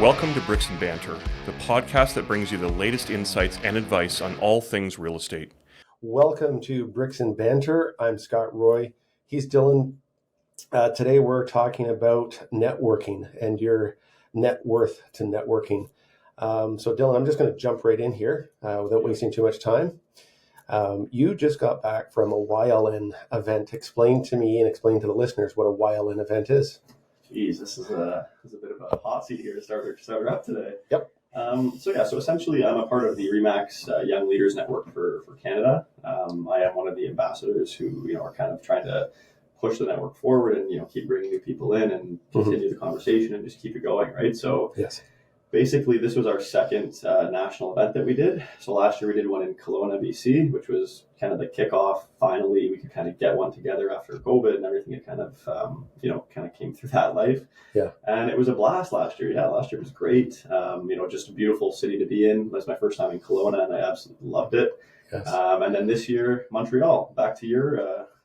Welcome to Bricks and Banter, the podcast that brings you the latest insights and advice on all things real estate. Welcome to Bricks and Banter. I'm Scott Roy. He's Dylan. Today we're talking about networking and your net worth to networking. So Dylan, I'm just going to jump right in here without wasting too much time. You just got back from a YLN event. Explain to me and explain to the listeners what a YLN event is. Geez, this is a bit of a hot seat here to start up today. Yep. So essentially I'm a part of the RE/MAX Young Leaders Network for Canada. I am one of the ambassadors who, are kind of trying to push the network forward and, keep bringing new people in and continue the conversation and just keep it going, right? So yes. Basically, this was our second national event that we did. So last year we did one in Kelowna, BC, which was kind of the kickoff. Finally, we could kind of get one together after COVID and everything. It kind of, kind of came through that life. Yeah. And it was a blast last year. Yeah, last year was great. Just a beautiful city to be in. It was my first time in Kelowna, and I absolutely loved it. Yes. And then this year, Montreal. Back to your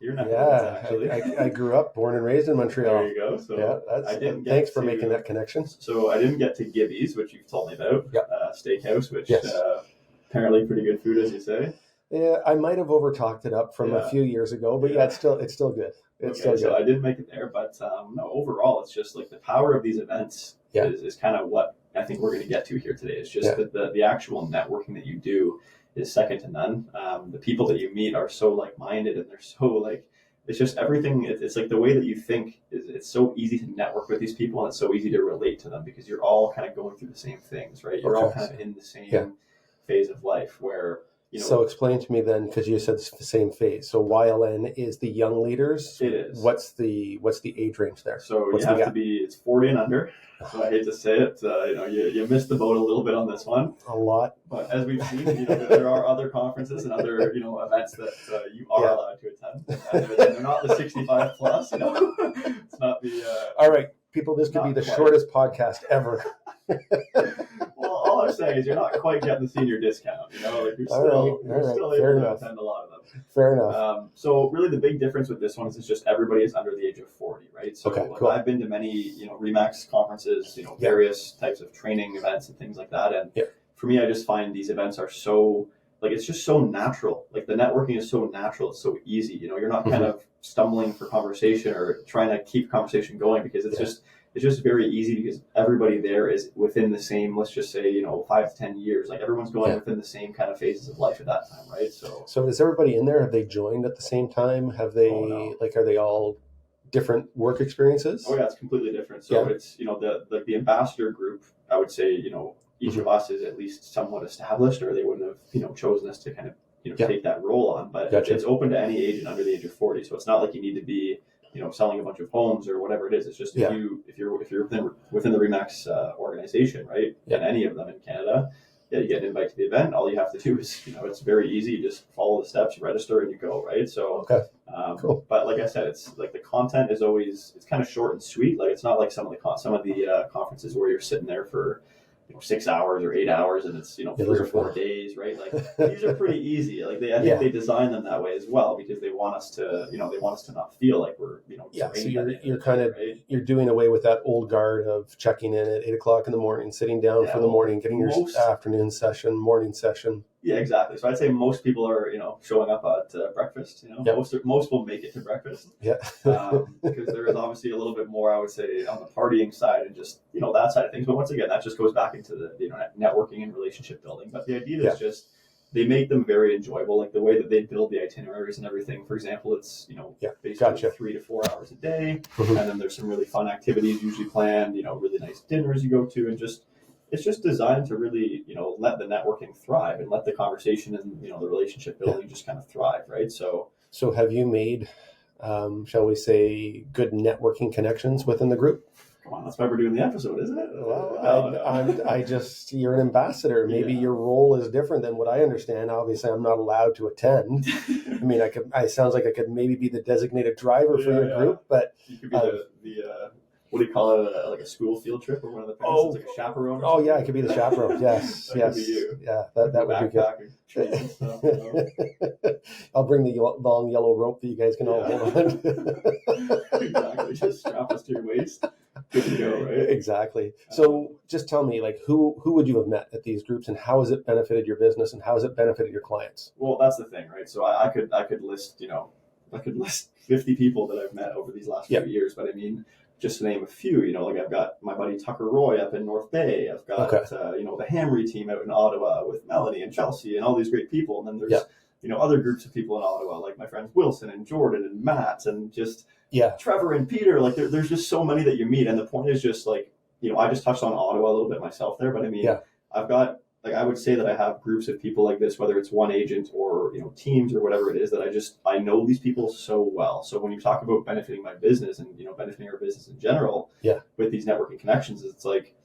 neck. Yeah, actually. I grew up, born and raised in Montreal. There you go. So yeah, thanks for making that connection. So I didn't get to Gibby's, which you've told me about. Yep. Steakhouse, which yes. Apparently pretty good food, as you say. Yeah, I might have overtalked it up from a few years ago, but it's still good. It's still good. So I didn't make it there, but no, overall, it's just like the power of these events is kind of what I think we're going to get to here today. It's just that the actual networking that you do is second to none. The people that you meet are so like-minded, and they're so it's just everything. It's like the way that you think it's so easy to network with these people, and it's so easy to relate to them because you're all kind of going through the same things, right? You're all kind of in the same phase of life where, So explain to me then, because you said it's the same phase. So YLN is the young leaders. It is. What's the age range there? So you have to be, it's 40 and under. So I hate to say it, you missed the boat a little bit on this one. A lot. But as we've seen, there are other conferences and other, events that you are allowed to attend. And they're not the 65 plus, It's not the... All right, people, this could be the shortest podcast ever. Well, all I'm saying is you're not quite getting the senior discount, you're still able to attend a lot of them. Fair enough. So really the big difference with this one is it's just everybody is under the age of 40, right? So cool. I've been to many, RE/MAX conferences, various types of training events and things like that. And for me, I just find these events are so, it's just so natural. Like the networking is so natural. It's so easy. You're not kind of stumbling for conversation or trying to keep conversation going because it's just very easy because everybody there is within the same, let's just say, 5 to 10 years. Like everyone's going within the same kind of phases of life at that time, right? So is everybody in there? Have they joined at the same time? Have they, are they all different work experiences? Oh yeah, it's completely different. So it's, the ambassador group, I would say, each of us is at least somewhat established or they wouldn't have, chosen us to kind of, take that role on. But it's open to any agent under the age of 40. So it's not like you need to be, selling a bunch of homes or whatever it is. It's just if you're within the RE/MAX organization, right? And any of them in Canada, you get an invite to the event. All you have to do is, it's very easy. You just follow the steps, you register, and you go, right? So, cool. But like I said, it's like the content is always it's kind of short and sweet. Like it's not like some of the conferences where you're sitting there for 6 hours or 8 hours and it's 3 or 4 days, right? Like these are pretty easy. Like I think they design them that way as well because they want us to not feel like we're so you're kind of you're doing away with that old guard of checking in at 8 o'clock in the morning, sitting down for the morning, getting your afternoon session, morning session. Yeah, exactly. So I'd say most people are, showing up at breakfast. Most will make it to breakfast. Yeah. Because there is obviously a little bit more, I would say, on the partying side and just that side of things. But once again, that just goes back into the networking and relationship building. But the idea is just they make them very enjoyable, like the way that they build the itineraries and everything. For example, it's basically 3 to 4 hours a day, and then there's some really fun activities usually planned. Really nice dinners you go to, and it's just designed to really, let the networking thrive and let the conversation and, the relationship building just kind of thrive, right? So have you made, shall we say, good networking connections within the group? Come on, that's why we're doing the episode, isn't it? Well, you're an ambassador. Maybe your role is different than what I understand. Obviously, I'm not allowed to attend. I mean, it sounds like I could maybe be the designated driver for your group, but you could be the what do you call it? Like a school field trip or one of the parents? It's like a chaperone? Oh, yeah, I could be the chaperone. Yes, that could be you. Yeah, that would be good. Stuff, I'll bring the long yellow rope that you guys can all hold on. Exactly. Just strap us to your waist. Good to go, right? Exactly. So just tell me, like, who would you have met at these groups, and how has it benefited your business, and how has it benefited your clients? Well, that's the thing, right? So I could list, I could list 50 people that I've met over these last few years, but I mean, just to name a few, like I've got my buddy Tucker Roy up in North Bay. I've got, the Hamry team out in Ottawa with Melanie and Chelsea and all these great people. And then there's, other groups of people in Ottawa, like my friends Wilson and Jordan and Matt and just Trevor and Peter. Like there's just so many that you meet. And the point is just like, I just touched on Ottawa a little bit myself there, but I mean, I've got, like, I would say that I have groups of people like this, whether it's one agent or, teams or whatever it is, that I know these people so well. So when you talk about benefiting my business and, benefiting our business in general with these networking connections, it's like,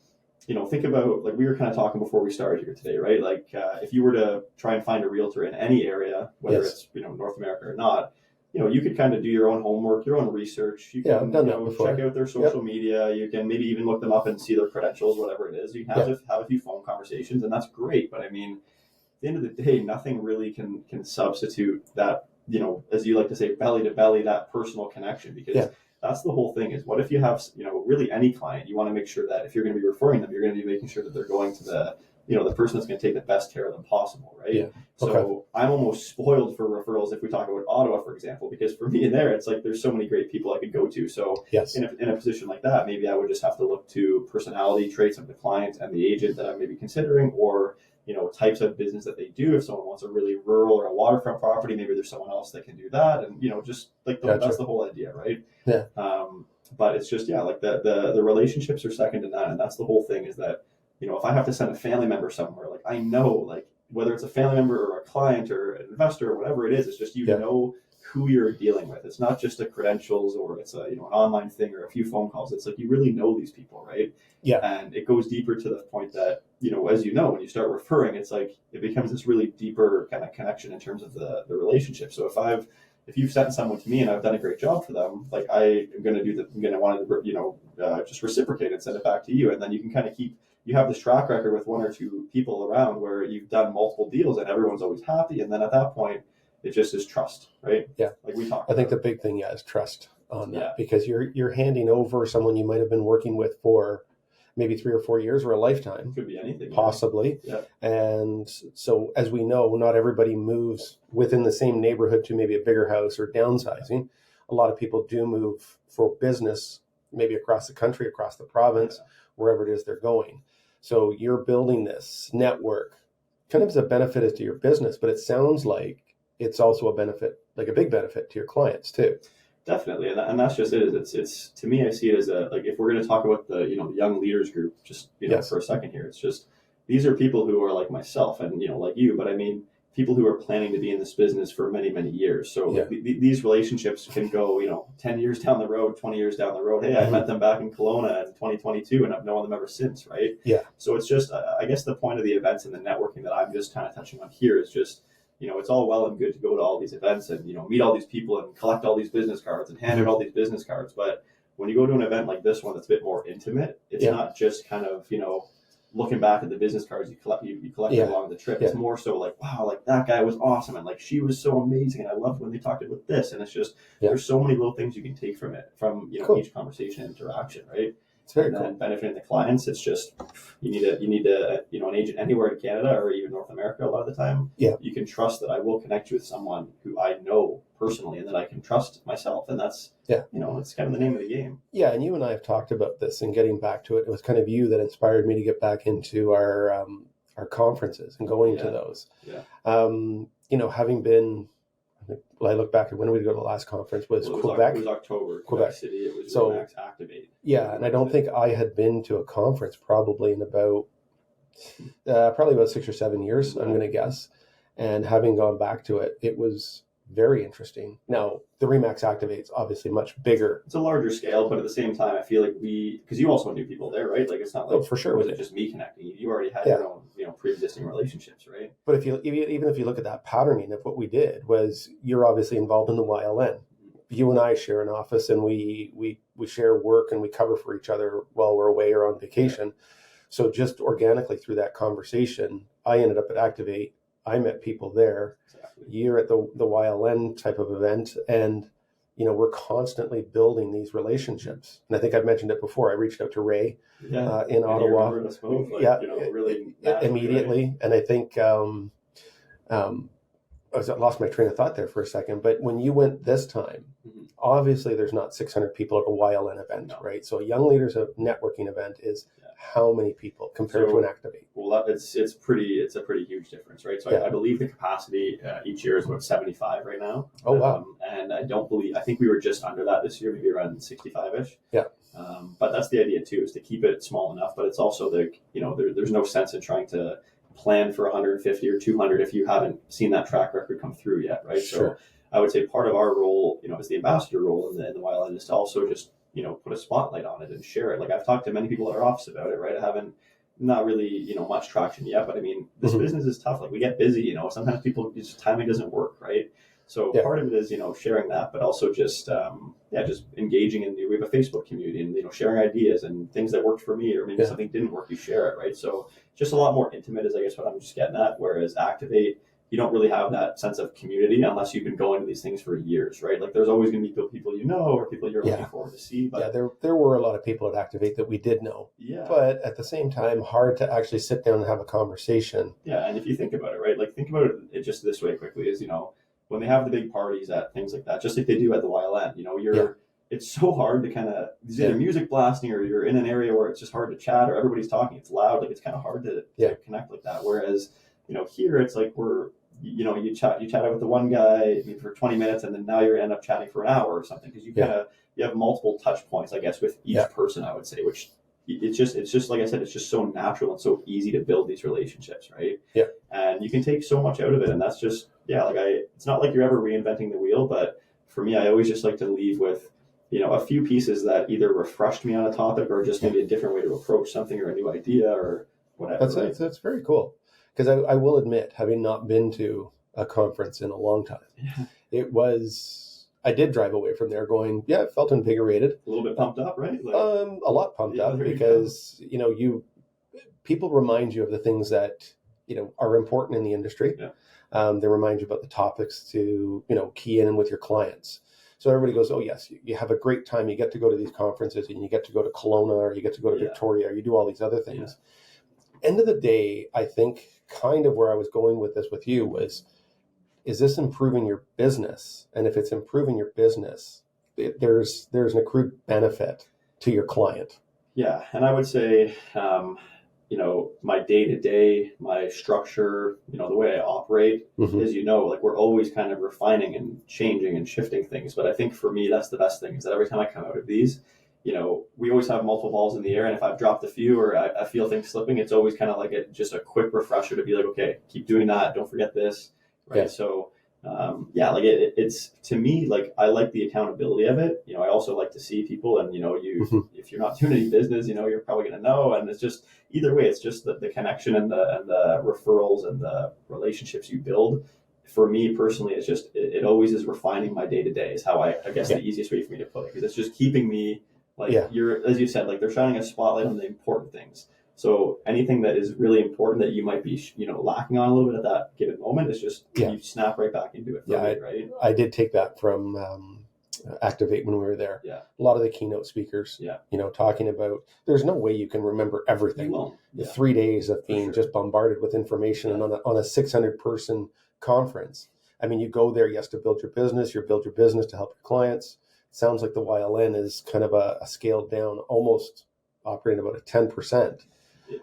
think about, like we were kind of talking before we started here today, right? Like if you were to try and find a realtor in any area, whether it's, North America or not, you could kind of do your own homework, your own research. You can I've done that before. Check out their social media. You can maybe even look them up and see their credentials, whatever it is. You can have a few phone conversations, and that's great. But I mean, at the end of the day, nothing really can substitute that, as you like to say, belly to belly, that personal connection, because that's the whole thing. Is what if you have, really any client, you want to make sure that if you're going to be referring them, you're going to be making sure that they're going to the person that's going to take the best care of them possible, right? Yeah. So I'm almost spoiled for referrals if we talk about Ottawa, for example, because for me in there, it's like there's so many great people I could go to. So in a position like that, maybe I would just have to look to personality traits of the client and the agent that I'm maybe considering, or types of business that they do. If someone wants a really rural or a waterfront property, maybe there's someone else that can do that, and just like that's the whole idea, right? Yeah. But it's just like the relationships are second to none, and that's the whole thing. Is that if I have to send a family member somewhere, like I know, like whether it's a family member or a client or an investor or whatever it is, it's just know who you're dealing with. It's not just the credentials or it's a an online thing or a few phone calls. It's like you really know these people, right? Yeah. And it goes deeper to the point that as when you start referring, it's like it becomes this really deeper kind of connection in terms of the relationship. So if you've sent someone to me and I've done a great job for them, like I am going to want to just reciprocate and send it back to you, and then you can kind of you have this track record with one or two people around where you've done multiple deals and everyone's always happy. And then at that point, it just is trust, right? Yeah. Like we talked about. I think the big thing, is trust on that, because you're handing over someone you might have been working with for maybe 3 or 4 years or a lifetime. Could be anything. Possibly. Yeah. And so as we know, not everybody moves within the same neighborhood to maybe a bigger house or downsizing. A lot of people do move for business, maybe across the country, across the province, wherever it is they're going. So you're building this network kind of as a benefit to your business, but it sounds like it's also a benefit, like a big benefit to your clients too. Definitely. And that's just it. It's to me, I see it as if we're going to talk about the, the young leaders group, just, for a second here, it's just, these are people who are like myself and, like you, but I mean, people who are planning to be in this business for many, many years. So these relationships can go, 10 years down the road, 20 years down the road. Hey, I met them back in Kelowna in 2022 and I've known them ever since. Right. Yeah. So it's just, I guess the point of the events and the networking that I'm just kind of touching on here is just, it's all well and good to go to all these events and, meet all these people and collect all these business cards and hand out all these business cards. But when you go to an event like this one, that's a bit more intimate. It's not just kind of, looking back at the business cards you collected along the trip. It's more so like, wow, like that guy was awesome. And like, she was so amazing. And I loved when they talked about this. And it's just, there's so many little things you can take from it, from, each conversation and interaction. Right. It's very cool. And benefiting the clients, it's just, you need an agent anywhere in Canada or even North America. A lot of the time, you can trust that I will connect you with someone who I know personally and that I can trust myself. And that's, it's kind of the name of the game. Yeah. And you and I have talked about this, and getting back to it, it was kind of you that inspired me to get back into our conferences and going to those. Yeah. Having been, I look back at when we go to the last conference was Quebec. It was October. Quebec City. It was Max Activate. Yeah, and I don't think I had been to a conference probably in about 6 or 7 years. I'm going to guess. And having gone back to it, it was very interesting. Now, the Remax Activate is obviously much bigger. It's a larger scale, but at the same time, I feel like because you also knew people there, right? Like it's not like for sure was it just me connecting. You already had your own, pre-existing relationships, right? But even if you look at that patterning of what we did, was you're obviously involved in the YLN. You and I share an office, and we share work, and we cover for each other while we're away or on vacation. Yeah. So just organically through that conversation, I ended up at Activate. I met people there. Exactly. You're at the YLN type of event, and we're constantly building these relationships. And I think I've mentioned it before. I reached out to Ray in Ottawa. Really immediately. Right? And I think I lost my train of thought there for a second. But when you went this time, obviously there's not 600 people at a YLN event, right? So a Young Leaders Networking event is how many people compared to an Activate? Well, it's a pretty huge difference, right? So I believe the capacity each year is about 75 right now. Oh, wow. And I think we were just under that this year, maybe around 65-ish. Yeah. But that's the idea too, is to keep it small enough, but it's also there's no sense in trying to plan for 150 or 200 if you haven't seen that track record come through yet, right? Sure. So I would say part of our role, as the ambassador role in the YLN is to also just, put a spotlight on it and share it. Like I've talked to many people at our office about it, right? I haven't, not really, much traction yet, but I mean, this business is tough. Like we get busy, sometimes timing doesn't work, right? So part of it is, sharing that, but also just engaging in, we have a Facebook community and, sharing ideas and things that worked for me, or maybe something didn't work, you share it, right? So just a lot more intimate is, I guess, what I'm just getting at. Whereas Activate, you don't really have that sense of community unless you've been going to these things for years, right? Like there's always going to be people or people you're looking forward to see. But there were a lot of people at Activate that we did know. Yeah. But at the same time, hard to actually sit down and have a conversation. Yeah, and if you think about it, right? Like think about it just this way quickly is, when they have the big parties at things like that, just like they do at the YLN, it's so hard to kind of, there's either music blasting or you're in an area where it's just hard to chat or everybody's talking, it's loud, like it's kind of hard to connect like that. Whereas, here it's like you chat with the one guy for 20 minutes and then now you end up chatting for an hour or something because you have multiple touch points, I guess, with each person, I would say, which it's just like I said, it's just so natural and so easy to build these relationships, right? Yeah. And you can take so much out of it, and that's just it's not like you're ever reinventing the wheel, but for me, I always just like to leave with a few pieces that either refreshed me on a topic or just maybe a different way to approach something or a new idea or whatever. That's very cool, because I will admit, having not been to a conference in a long time, I did drive away from there going, I felt invigorated. A little bit pumped up, right? A lot pumped up because, people remind you of the things that, are important in the industry. Yeah. They remind you about the topics to, key in with your clients. So everybody goes, oh, yes, you have a great time. You get to go to these conferences and you get to go to Kelowna or you get to go to Victoria or you do all these other things. Yeah. End of the day, I think kind of where I was going with this with you was, is this improving your business? And if it's improving your business, there's an accrued benefit to your client. Yeah. And I would say, my day-to-day, my structure, the way I operate, as we're always kind of refining and changing and shifting things. But I think for me, that's the best thing is that every time I come out of these, we always have multiple balls in the air. And if I've dropped a few or I feel things slipping, it's always kind of like just a quick refresher to be like, okay, keep doing that. Don't forget this. Right. Yeah. So, it's to me, like, I like the accountability of it. I also like to see people and, if you're not doing any business, you're probably going to know. And it's just, either way, it's just the connection and the referrals and the relationships you build. For me personally, it's just, it always is refining my day to day is how I guess the easiest way for me to put it. Because it's just keeping me you're, as you said, like they're shining a spotlight on the important things. So anything that is really important that you might be, lacking on a little bit at that given moment is just you snap right back into it. Right. I did take that from Activate when we were there. Yeah. A lot of the keynote speakers, talking about there's no way you can remember everything. The 3 days of being just bombarded with information and on a 600 person conference. I mean, you go there, yes, to build your business, to help your clients. It sounds like the YLN is kind of a scaled down, almost operating about a 10%.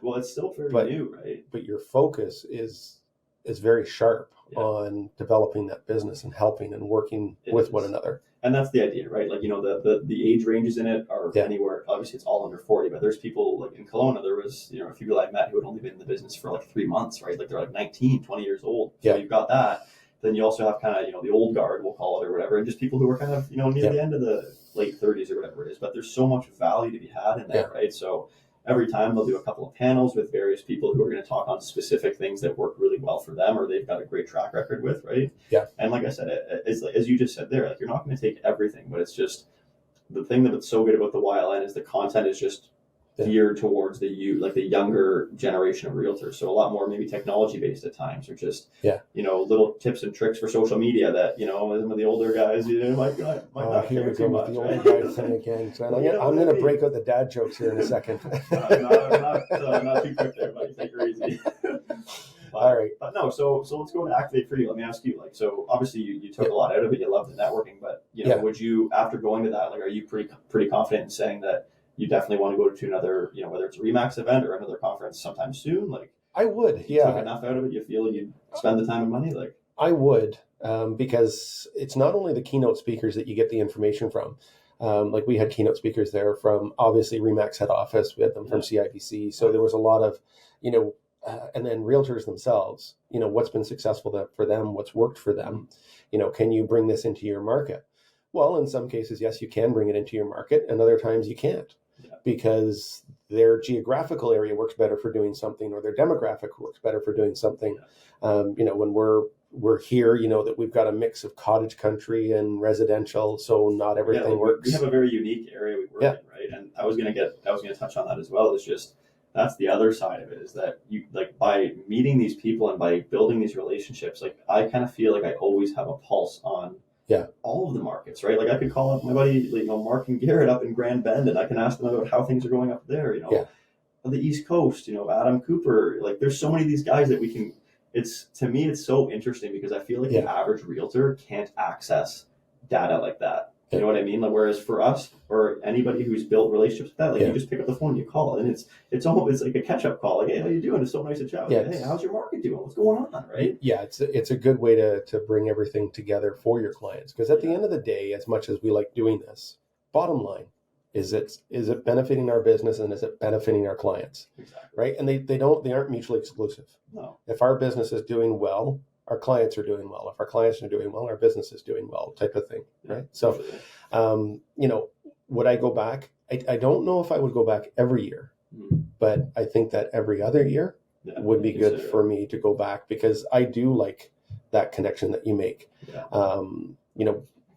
Well, it's still very new, right? But your focus is very sharp on developing that business and helping and working with one another. And that's the idea, right? Like, the age ranges in it are anywhere. Obviously, it's all under 40, but there's people like in Kelowna, there was, a few people I met who had only been in the business for like 3 months, right? Like they're like 19, 20 years old. So you've got that. Then you also have kind of, the old guard, we'll call it or whatever, and just people who are kind of, near the end of the late 30s or whatever it is. But there's so much value to be had in there, right? So every time they'll do a couple of panels with various people who are going to talk on specific things that work really well for them or they've got a great track record with, right? Yeah. And like I said, it's like, as you just said there, like you're not going to take everything, but it's just the thing that's so good about the YLN is the content is just geared towards the younger generation of realtors. So a lot more maybe technology based at times, or just little tips and tricks for social media that some of the older guys might not Here care we too go much. with the older Right? guy thing again. So I'm going to break out the dad jokes here in a second. not too quick there, buddy. Take her easy. All right. But no, so let's go to Activate for you. Let me ask you, so obviously you took a lot out of it. You love the networking, but would you, after going to that, are you pretty confident in saying that you definitely want to go to another, whether it's a Remax event or another conference sometime soon? I would, you took enough out of it, you feel you'd spend the time and money? I would, because it's not only the keynote speakers that you get the information from. We had keynote speakers there from obviously Remax head office. We had them from CIBC. So there was a lot of, and then realtors themselves, what's been successful for them, what's worked for them. Can you bring this into your market? Well, in some cases, yes, you can bring it into your market, and other times you can't, because their geographical area works better for doing something, or their demographic works better for doing something. When we're here, that we've got a mix of cottage country and residential, so not everything works. We have a very unique area we work in, right? And I was gonna touch on that as well. It's just, that's the other side of it, is that you, by meeting these people and by building these relationships, I kind of feel like I always have a pulse on all of the markets, right? I could call up my buddy, Mark and Garrett up in Grand Bend, and I can ask them about how things are going up there, on the East Coast, Adam Cooper. There's so many of these guys that we can. To me, it's so interesting, because I feel like the average realtor can't access data like that. You know what I mean? Whereas for us, or anybody who's built relationships with that, you just pick up the phone and you call, and it's almost like a catch-up call. Hey, how you doing? It's so nice to chat with you. Hey, how's your market doing? What's going on, right? Yeah, it's a good way to bring everything together for your clients, because at the end of the day, as much as we like doing this, bottom line is it benefiting our business, and is it benefiting our clients? Exactly. Right? And they aren't mutually exclusive. No. If our business is doing well, our clients are doing well. If our clients are doing well, our business is doing well, type of thing, right? So, would I go back? I don't know if I would go back every year, but I think that every other year would be good for me to go back, because I do like that connection that you make.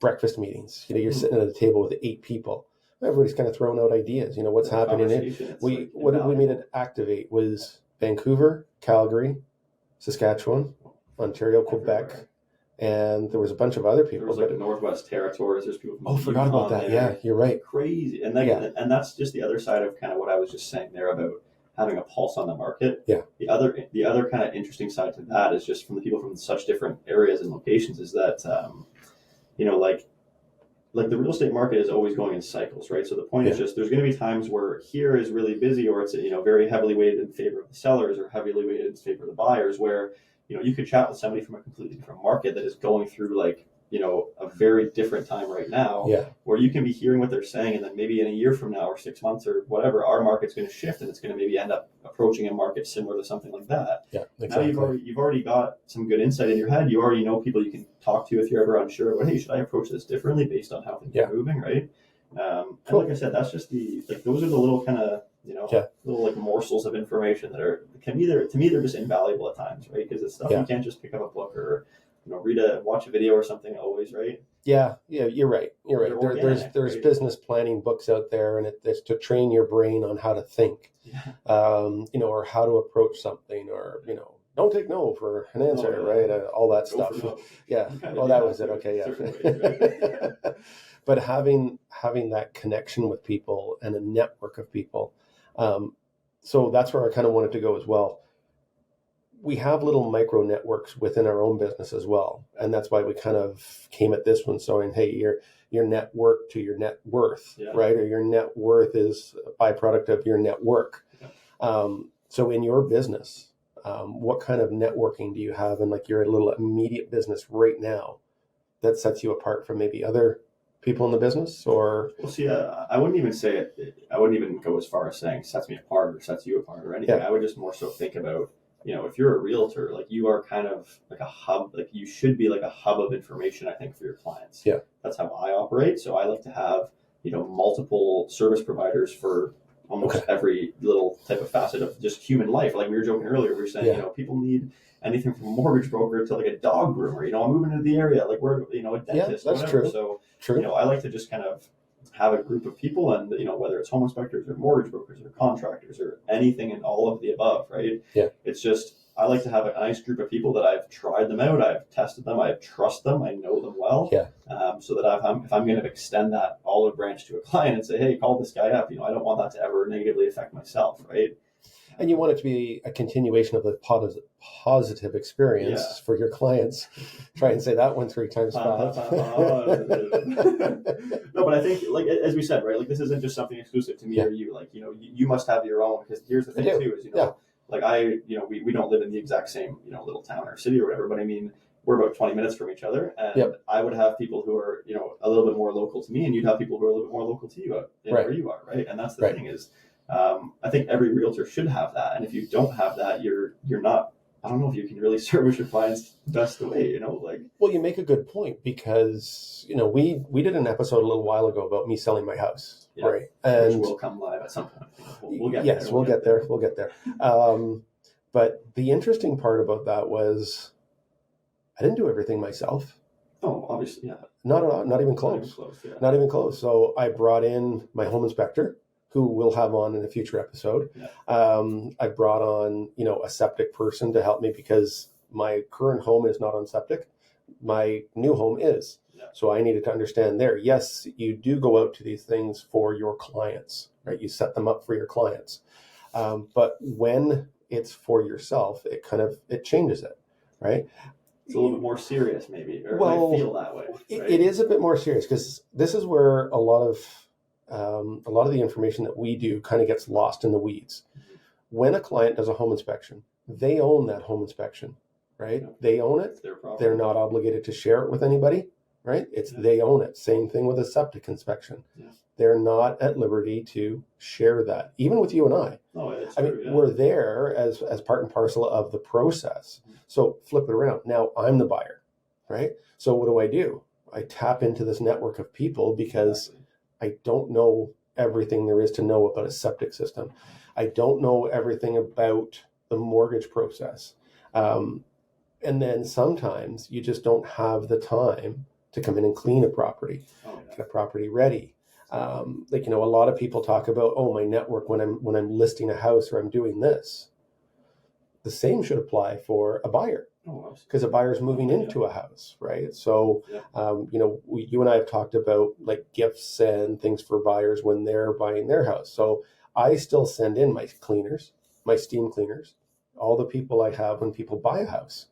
Breakfast meetings, you're sitting at a table with 8 people. Everybody's kind of throwing out ideas, what's happening. What did we meet at Activate was Vancouver, Calgary, Saskatchewan, Ontario, Quebec, and there was a bunch of other people. There was the Northwest Territories. There's people from forgot about that. Yeah, you're right. Crazy. And and that's just the other side of kind of what I was just saying there about having a pulse on the market. Yeah. The other kind of interesting side to that is just from the people from such different areas and locations, is that the real estate market is always going in cycles, right? So the point is just, there's going to be times where here is really busy, or it's very heavily weighted in favor of the sellers, or heavily weighted in favor of the buyers, where you could chat with somebody from a completely different market that is going through a very different time right now, where you can be hearing what they're saying, and then maybe in a year from now, or 6 months, or whatever, our market's going to shift, and it's going to maybe end up approaching a market similar to something like that. Yeah, exactly. Now you've already got some good insight in your head. You already know people you can talk to if you're ever unsure. Well, hey, should I approach this differently based on how things are moving, right? And like I said, that's just those are the little kind of little morsels of information that are to me they're just invaluable at times, right? Because it's stuff you can't just pick up a book or watch a video or something always, right? Yeah, you're right. There's business planning books out there, and it's to train your brain on how to think, or how to approach something, or don't take no for an answer, right? All that stuff. Yeah. That was it. Okay. Yeah. Right? But having that connection with people and a network of people, so that's where I kind of wanted to go as well. We have little micro networks within our own business as well, and that's why we kind of came at this one saying, hey, your network to your net worth, right? Or your net worth is a byproduct of your network. So in your business, what kind of networking do you have in your little immediate business right now that sets you apart from maybe other people in the business? Or see, I wouldn't even say it. I wouldn't even go as far as saying sets me apart or sets you apart or anything. I would just more so think about, if you're a realtor, you are kind of like a hub. You should be like a hub of information, I think, for your clients. Yeah, that's how I operate. So I like to have multiple service providers for almost every little type of facet of just human life. Like we were joking earlier, we were saying, people need anything from a mortgage broker to a dog groomer. I'm moving into the area, we're a dentist. Yeah, that's whatever. true. So true. I like to just kind of have a group of people, and whether it's home inspectors or mortgage brokers or contractors or anything and all of the above, right? Yeah. It's just I like to have a nice group of people that I've tried them out, I've tested them, I trust them, I know them well. Yeah. So that if I'm going to extend that olive branch to a client and say, hey, call this guy up, I don't want that to ever negatively affect myself, right? And you want it to be a continuation of the positive experience for your clients. Try and say that one 3 times fast. No, but I think, like as we said, right, like this isn't just something exclusive to me or you. Like you must have your own, because here's the thing too is like we don't live in the exact same little town or city or whatever, but I mean we're about 20 minutes from each other, and I would have people who are a little bit more local to me, and you'd have people who are a little bit more local to you where you are, right? And that's the thing is. I think every realtor should have that, and if you don't have that, you're not. I don't know if you can really service your clients the best way. Well, you make a good point, because we did an episode a little while ago about me selling my house, right? And which will come live at some point. We'll get there. We'll get there. We'll get there. But the interesting part about that was I didn't do everything myself. Oh, obviously, yeah. Not even close. Not even close. So I brought in my home inspector, who we'll have on in a future episode. I brought on, a septic person to help me, because my current home is not on septic. My new home is. So I needed to understand there. Yes, you do go out to these things for your clients, right? You set them up for your clients. But when it's for yourself, it changes it, right? It's a little bit more serious, maybe, or it might feel that way. Right? It is a bit more serious, because this is where a lot of the information that we do kind of gets lost in the weeds. When a client does a home inspection, they own that home inspection, right? They own it. They're not obligated to share it with anybody, right? They own it. Same thing with a septic inspection. They're not at liberty to share that, even with you and I. We're there as part and parcel of the process. So flip it around. Now I'm the buyer, right? So what do? I tap into this network of people, because I don't know everything there is to know about a septic system. I don't know everything about the mortgage process. And then sometimes you just don't have the time to come in and clean a property, get a property ready. A lot of people talk about, my network when I'm listing a house or I'm doing this. The same should apply for a buyer, because a buyer's moving into a house, right? So, you and I have talked about like gifts and things for buyers when they're buying their house. So I still send in my cleaners, my steam cleaners, all the people I have when people buy a house,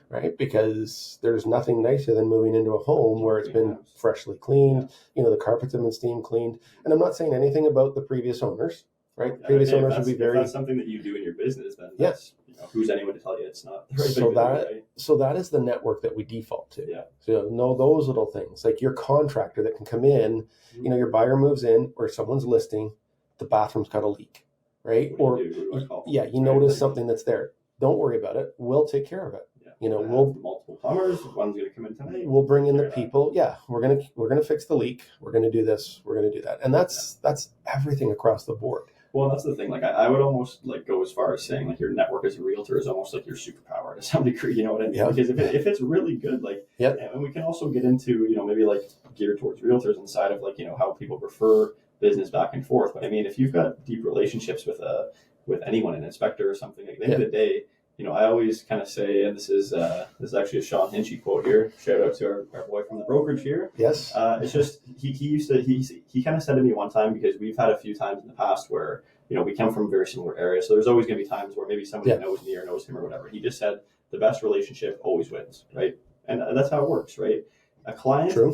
right? Because there's nothing nicer than moving into a home where it's been freshly cleaned, the carpets have been steam cleaned. And I'm not saying anything about the previous owners, right? Previous owners would be very... If that's something that you do in your business, then that's, who's anyone to tell you it's not the right thing to do, right? So that is the network that we default to. So know those little things, like your contractor that can come in, your buyer moves in or someone's listing, the bathroom's got a leak, right? You notice something that's there. Don't worry about it. We'll take care of it. We'll multiple plumbers. One's going to come in tonight. We'll bring in the people. We're gonna fix the leak. We're gonna do this. We're gonna do that. And that's everything across the board. Well, that's the thing. Like I would almost go as far as saying your network as a realtor is almost like your superpower to some degree. You know what I mean? Yeah. Because if it's really good, and we can also get into maybe geared towards realtors inside of how people refer business back and forth. But I mean, if you've got deep relationships with anyone, an inspector or something, at the end of the day, I always kind of say, and this is actually a Sean Hinchy quote here. Shout out to our boy from the brokerage here. Yes. It's just he kind of said to me one time, because we've had a few times in the past where we come from very similar areas, so there's always going to be times where maybe somebody knows me or knows him or whatever. He just said the best relationship always wins, right? And that's how it works, right? A client. True.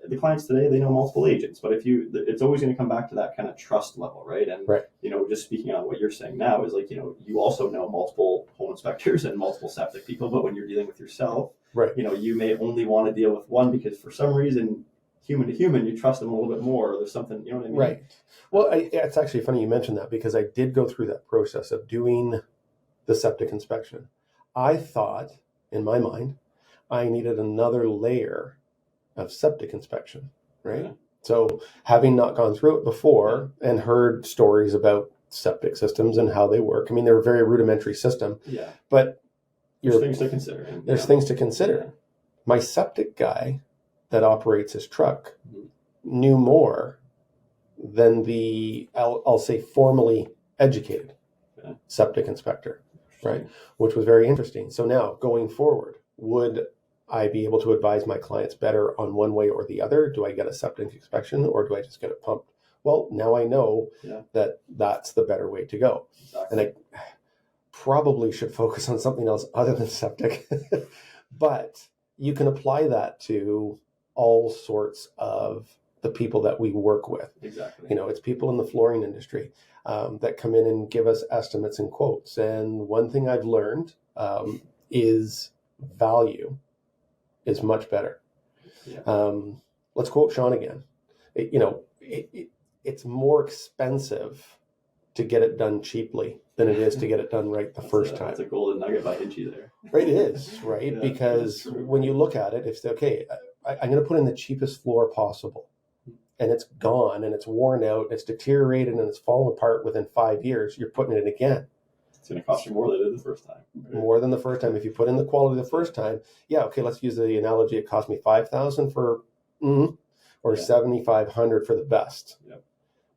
The clients today, they know multiple agents, but it's always going to come back to that kind of trust level, right? And just speaking on what you're saying now is you also know multiple home inspectors and multiple septic people, but when you're dealing with yourself, you may only want to deal with one because for some reason, human to human, you trust them a little bit more. Or there's something, you know what I mean? Right. Well, it's actually funny you mentioned that, because I did go through that process of doing the septic inspection. I thought, in my mind, I needed another layer of septic inspection, right? So having not gone through it before and heard stories about septic systems and how they work, I mean, they're a very rudimentary system, but there's things to consider. There's things to consider. My septic guy that operates his truck knew more than the, I'll say, formally educated septic inspector, right? Which was very interesting. So now going forward, would I be able to advise my clients better on one way or the other? Do I get a septic inspection or do I just get it pumped? Well, now I know that that's the better way to go. Exactly. And I probably should focus on something else other than septic, but you can apply that to all sorts of the people that we work with. Exactly. It's people in the flooring industry that come in and give us estimates and quotes. And one thing I've learned is value is much better. Yeah. Let's quote Sean again. It's more expensive to get it done cheaply than it is to get it done right the first time. That's a golden nugget by Hinchy there. Right, it is, right? Yeah, because when you look at it, it's okay, I'm going to put in the cheapest floor possible. And it's gone and it's worn out, it's deteriorated and it's fallen apart within 5 years. You're putting it in again. It's going to cost you more than it did the first time. Right? More than the first time. If you put in the quality the first time, okay, let's use the analogy. It cost me $5,000 for or $7,500 for the best. Yep.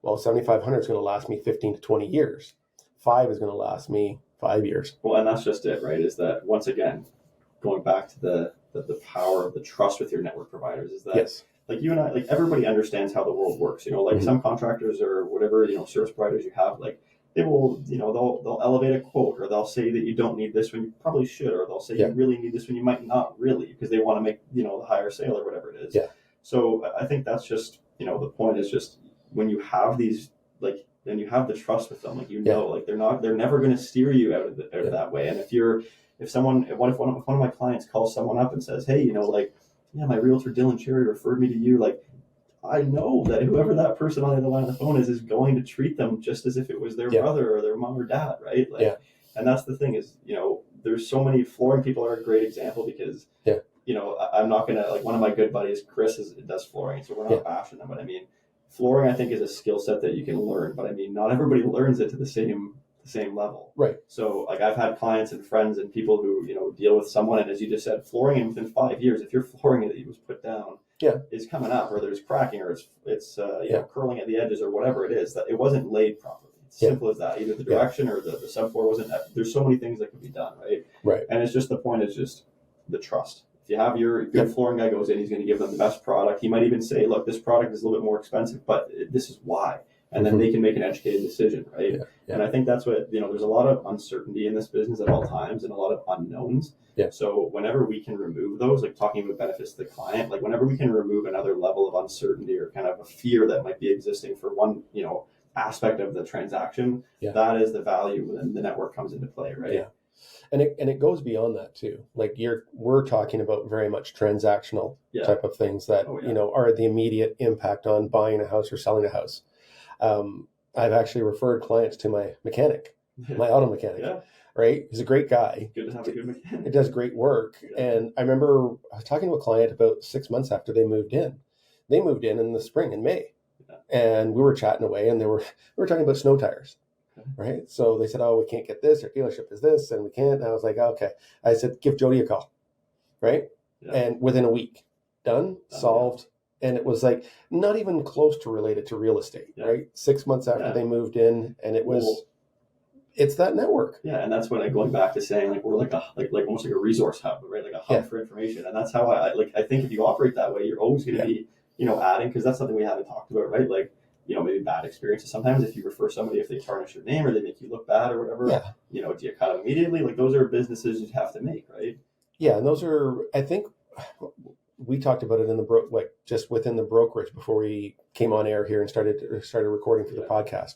Well, $7,500 is going to last me 15 to 20 years. 5 is going to last me 5 years. Well, and that's just it, right? Is that once again, going back to the power of the trust with your network providers is that yes. Like you and I, like everybody understands how the world works, like some contractors or whatever, service providers you have, like they will, they'll elevate a quote or they'll say that you don't need this when you probably should, or they'll say you really need this when you might not really, because they want to make, the higher sale or whatever it is. Yeah. So I think that's just, the point is just when you have these, then you have the trust with them, they're never going to steer you out of that way. And if one of my clients calls someone up and says, hey, my realtor Dylan Cherry referred me to you, I know that whoever that person on the other line of the phone is going to treat them just as if it was their brother or their mom or dad, right? And that's the thing is, there's so many flooring people are a great example because, I'm not going to, one of my good buddies, Chris, does flooring, so we're not bashing them, but I mean, flooring I think is a skill set that you can learn, but I mean, not everybody learns it to the same level. Right. So I've had clients and friends and people who, deal with someone, and as you just said, flooring, and within 5 years, if your flooring that was put down is coming up, or there's cracking, or it's curling at the edges or whatever it is, that it wasn't laid properly. It's simple as that. Either the direction or the subfloor wasn't, there's so many things that could be done, right? Right. And it's just, the point is just the trust. If you have your good flooring guy goes in, he's going to give them the best product. He might even say, look, this product is a little bit more expensive, but this is why. And then they can make an educated decision, right? Yeah. And I think that's what, there's a lot of uncertainty in this business at all times and a lot of unknowns. Yeah. So whenever we can remove those, talking about benefits to the client, whenever we can remove another level of uncertainty or kind of a fear that might be existing for one, aspect of the transaction, that is the value when the network comes into play, right? Yeah. And it goes beyond that too. We're talking about very much transactional type of things that, are the immediate impact on buying a house or selling a house. I've actually referred clients to my mechanic, my auto mechanic, right? He's a great guy. Good to have a good mechanic. He does great work. Yeah. And I remember I was talking to a client about 6 months after they moved in. They moved in the spring, in May. Yeah. And we were chatting away and we were talking about snow tires. Right. So they said, oh, we can't get this. Our dealership is this and we can't. And I was like, okay. I said, give Jody a call. Right. Yeah. And within a week, done, solved. Yeah. And it was not even close to related to real estate. Yeah. Right. 6 months after they moved in, and it was, it's that network. Yeah. And that's when going back to saying we're almost like a resource hub, right? Like a hub for information. And that's how I think if you operate that way, you're always going to be, adding, because that's something we haven't talked about, right? Maybe bad experiences. Sometimes if you refer somebody, if they tarnish your name or they make you look bad or whatever, do you cut them immediately? Those are businesses you have to make, right? Yeah. And those are, I think we talked about it in the just within the brokerage before we came on air here and started recording for the podcast.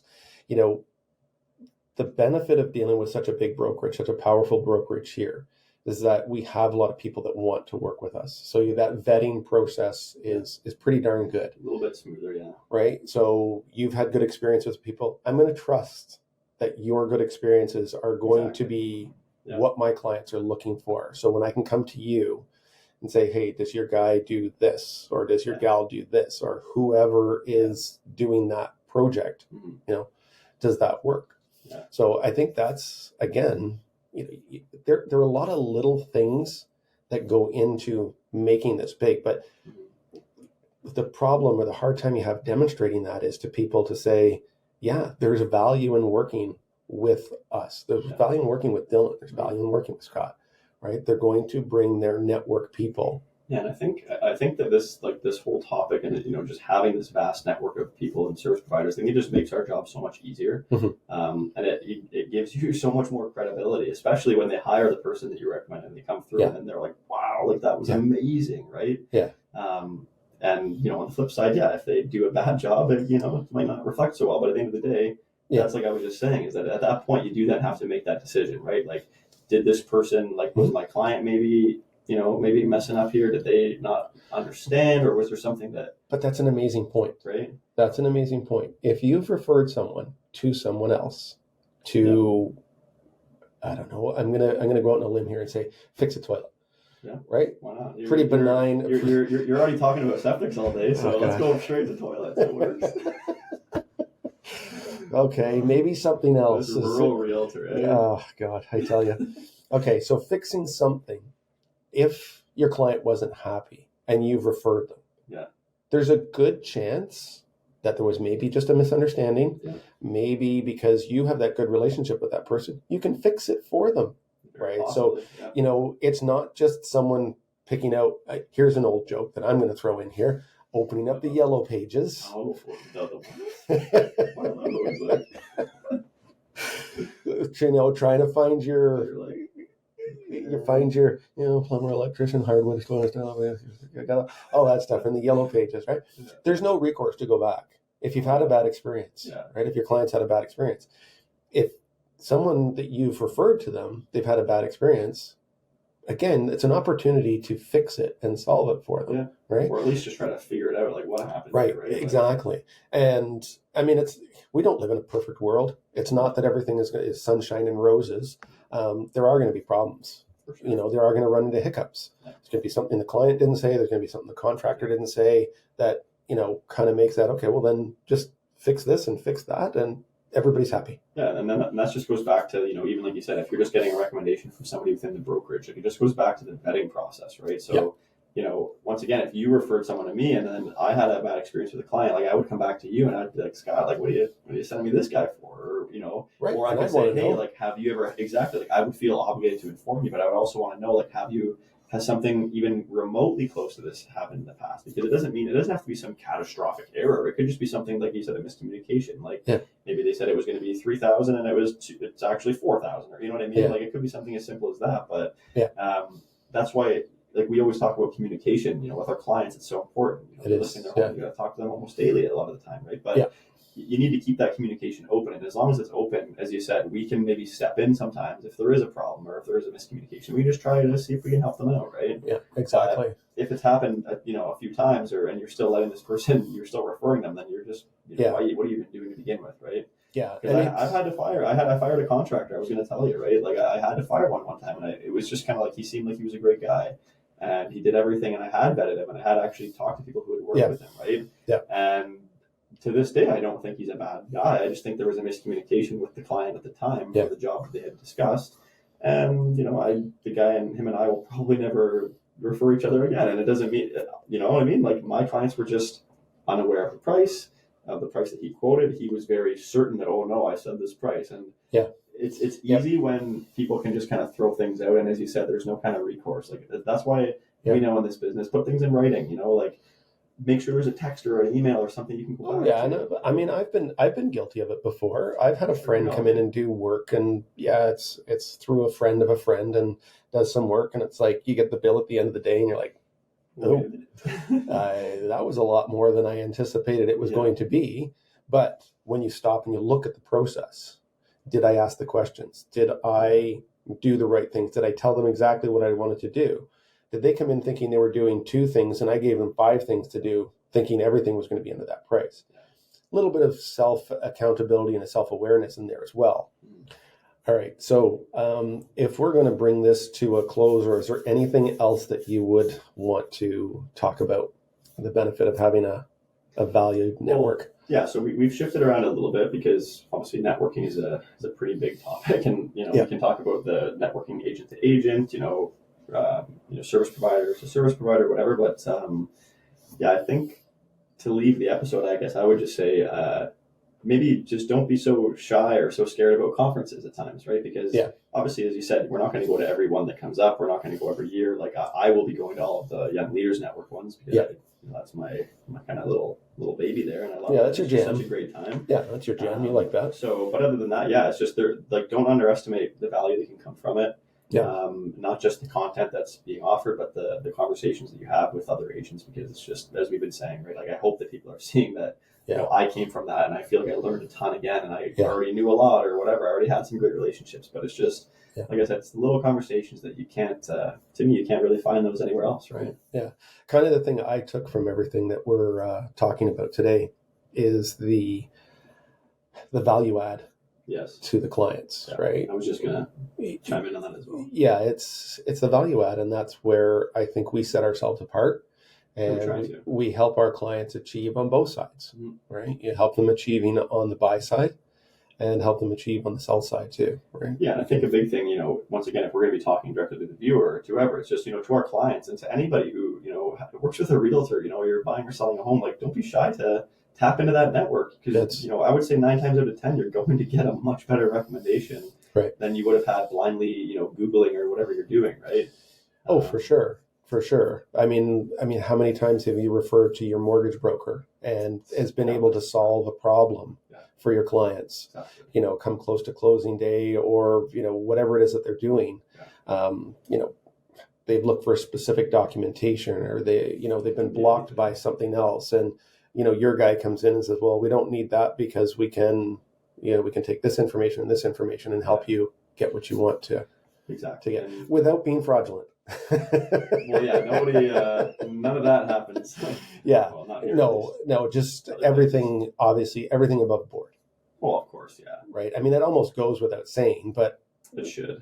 The benefit of dealing with such a big brokerage, such a powerful brokerage here, is that we have a lot of people that want to work with us. So that vetting process is pretty darn good. A little bit smoother, yeah. Right? So you've had good experience with people. I'm going to trust that your good experiences are going to be what my clients are looking for. So when I can come to you and say, hey, does your guy do this? Or does your gal do this? Or whoever is doing that project, does that work? Yeah. So I think that's, again, there are a lot of little things that go into making this big, but the problem or the hard time you have demonstrating that is to people to say, yeah, there's a value in working with us. There's value in working with Dylan. There's value in working with Scott, right? They're going to bring their network people. Yeah, and I think that this whole topic and just having this vast network of people and service providers, I think it just makes our job so much easier, and it gives you so much more credibility, especially when they hire the person that you recommend and they come through and they're like, wow, like that was amazing, right? Yeah. And on the flip side, if they do a bad job, it might not reflect so well, but at the end of the day, that's like I was just saying, is that at that point you do then have to make that decision, right? Like, did this person, like, was my client maybe messing up here? Did they not understand, or was there something that? But that's an amazing point, right? That's an amazing point. If you've referred someone to someone else to, I don't know, I'm gonna go out on a limb here and say, fix a toilet. Yeah. Right. Why not? Pretty benign. You're already talking about septics all day, so let's go straight to toilets. It works. Okay, maybe something else. This is rural realtor, eh? Oh God, I tell you. Okay, so fixing something. If your client wasn't happy and you've referred them, there's a good chance that there was maybe just a misunderstanding. Yeah. Maybe because you have that good relationship with that person, you can fix it for them. Right. Possibly, so, it's not just someone picking out, here's an old joke that I'm going to throw in here, opening up the yellow pages. Oh, trying to find your plumber, electrician, hardwood, all that stuff in the yellow pages, right? Yeah. There's no recourse to go back if you've had a bad experience, right? If your client's had a bad experience. If someone that you've referred to them, they've had a bad experience, again, it's an opportunity to fix it and solve it for them, right? Or at least just try to figure it out, like what happened. Right, exactly. And I mean, we don't live in a perfect world. It's not that everything is sunshine and roses. There are going to be problems. For sure. There are going to run into hiccups. Yeah. There's going to be something the client didn't say. There's going to be something the contractor didn't say that, kind of makes that, okay, well then just fix this and fix that and everybody's happy. Yeah, and then that just goes back to, even like you said, if you're just getting a recommendation from somebody within the brokerage, it just goes back to the vetting process, right? So, once again, if you referred someone to me and then I had a bad experience with a client, like I would come back to you and I'd be like, Scott, like, what are you sending me this guy for? Or, right. Or I could say, hey, like, have you ever, exactly, like I would feel obligated to inform you, but I would also want to know, like, has something even remotely close to this happened in the past? Because it doesn't have to be some catastrophic error. It could just be something, like you said, a miscommunication. Like maybe they said it was going to be 3,000 and it's actually 4,000, or you know what I mean? Yeah. Like it could be something as simple as that. But that's why, like we always talk about communication, with our clients, it's so important. It is. Listening to their home, you got to talk to them almost daily a lot of the time, right? But you need to keep that communication open. And as long as it's open, as you said, we can maybe step in sometimes if there is a problem or if there is a miscommunication. We just try to see if we can help them out, right? Yeah, exactly. If it's happened, a few times, and you're still letting this person, you're still referring them, then you're just, what are you even doing to begin with, right? Yeah. I've had to fire. I fired a contractor. I was going to tell you, right? Like I had to fire one time, and it was just kind of like he seemed like he was a great guy, and he did everything, and I had vetted him, and I had actually talked to people who had worked with him, right? Yeah. And to this day, I don't think he's a bad guy. I just think there was a miscommunication with the client at the time for the job that they had discussed. And, the guy and him and I will probably never refer each other again. And it doesn't mean, you know what I mean? Like my clients were just unaware of the price that he quoted. He was very certain that, oh no, I said this price. And it's easy when people can just kind of throw things out. And as you said, there's no kind of recourse. Like that's why we know in this business, put things in writing, like, make sure there's a text or an email or something you can go back to. I mean, I've been guilty of it before. I've had a friend come in and do work, and it's through a friend of a friend and does some work, and it's like you get the bill at the end of the day, and you're like, oh, that was a lot more than I anticipated it was going to be. But when you stop and you look at the process, did I ask the questions? Did I do the right things? Did I tell them exactly what I wanted to do? Did they come in thinking they were doing 2 things and I gave them 5 things to do, thinking everything was going to be under that price? A little bit of self-accountability and a self-awareness in there as well. All right. So if we're going to bring this to a close, or is there anything else that you would want to talk about the benefit of having a valued network? Yeah, so we've shifted around a little bit because obviously networking is a pretty big topic, and we can talk about the networking agent to agent, service provider to service provider, whatever. But I think to leave the episode, I guess I would just say, maybe just don't be so shy or so scared about conferences at times, right? Because obviously, as you said, we're not going to go to every one that comes up. We're not going to go every year. Like I will be going to all of the Young Leaders Network ones because that's my kind of little baby there, and I love it. That's your jam. Such a great time. Yeah, that's your jam. You like that. So, but other than that, it's just don't underestimate the value that can come from it. Yeah. Not just the content that's being offered, but the conversations that you have with other agents, because it's just, as we've been saying, right? Like I hope that people are seeing that. I came from that, and I feel like I learned a ton again, and I already knew a lot or whatever. I already had some good relationships, but it's just, like I said, it's the little conversations that you can't, to me, you can't really find those anywhere else, right? Yeah. Kind of the thing I took from everything that we're talking about today is the value add to the clients, right? I was just going to chime in on that as well. Yeah, it's the value add, and that's where I think we set ourselves apart. And we help our clients achieve on both sides, right? You help them achieving on the buy side and help them achieve on the sell side too, right? Yeah, and I think a big thing, once again, if we're going to be talking directly to the viewer or to whoever, it's just, to our clients and to anybody who, works with a realtor, you're buying or selling a home, like don't be shy to tap into that network, because, I would say 9 times out of 10, you're going to get a much better recommendation than you would have had blindly, Googling or whatever you're doing, right? Oh, for sure. For sure. I mean, how many times have you referred to your mortgage broker and has been able to solve a problem for your clients, come close to closing day or, whatever it is that they're doing. They've looked for specific documentation or they've been blocked by something else. And, your guy comes in and says, well, we don't need that because we can take this information and help you get what you want to get without being fraudulent. Well, nobody, none of that happens. Well, not here, no, just everything, obviously everything above board. Well, of course, right. I mean, that almost goes without saying, but it should.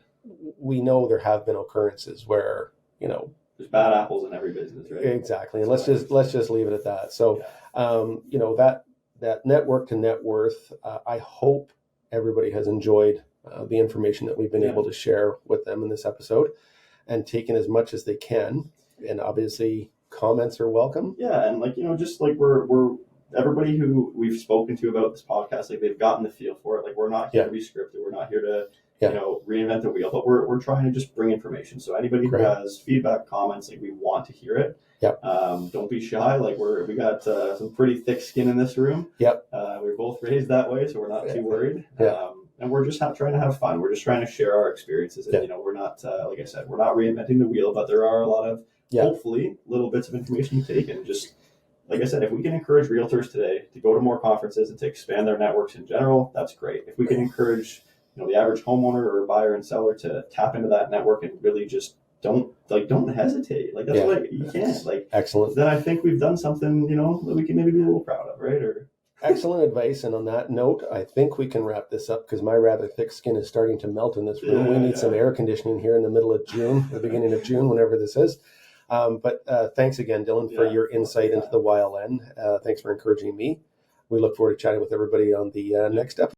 We know there have been occurrences where there's bad apples in every business, right? Exactly, and let's just leave it at that. So, that network to net worth. I hope everybody has enjoyed the information that we've been able to share with them in this episode, and taken as much as they can. And obviously comments are welcome. Yeah. And just like we're everybody who we've spoken to about this podcast, like they've gotten the feel for it. Like we're not here to be scripted. We're not here to, reinvent the wheel, but we're trying to just bring information. So anybody who has feedback, comments, like we want to hear it. Don't be shy. Like we got some pretty thick skin in this room. We're both raised that way, so we're not too worried. And we're just trying to have fun. We're just trying to share our experiences. And, we're not, like I said, we're not reinventing the wheel, but there are a lot of, hopefully, little bits of information to take. And just, like I said, if we can encourage realtors today to go to more conferences and to expand their networks in general, that's great. If we can encourage, the average homeowner or buyer and seller to tap into that network and really just don't hesitate. Like that's what you can't. Like excellent. Then I think we've done something, that we can maybe be a little proud of, right? Or excellent advice. And on that note, I think we can wrap this up because my rather thick skin is starting to melt in this room. We need some air conditioning here in the middle of June, the beginning of June, whenever this is. But thanks again, Dylan, for your insight into the YLN. Thanks for encouraging me. We look forward to chatting with everybody on the next episode.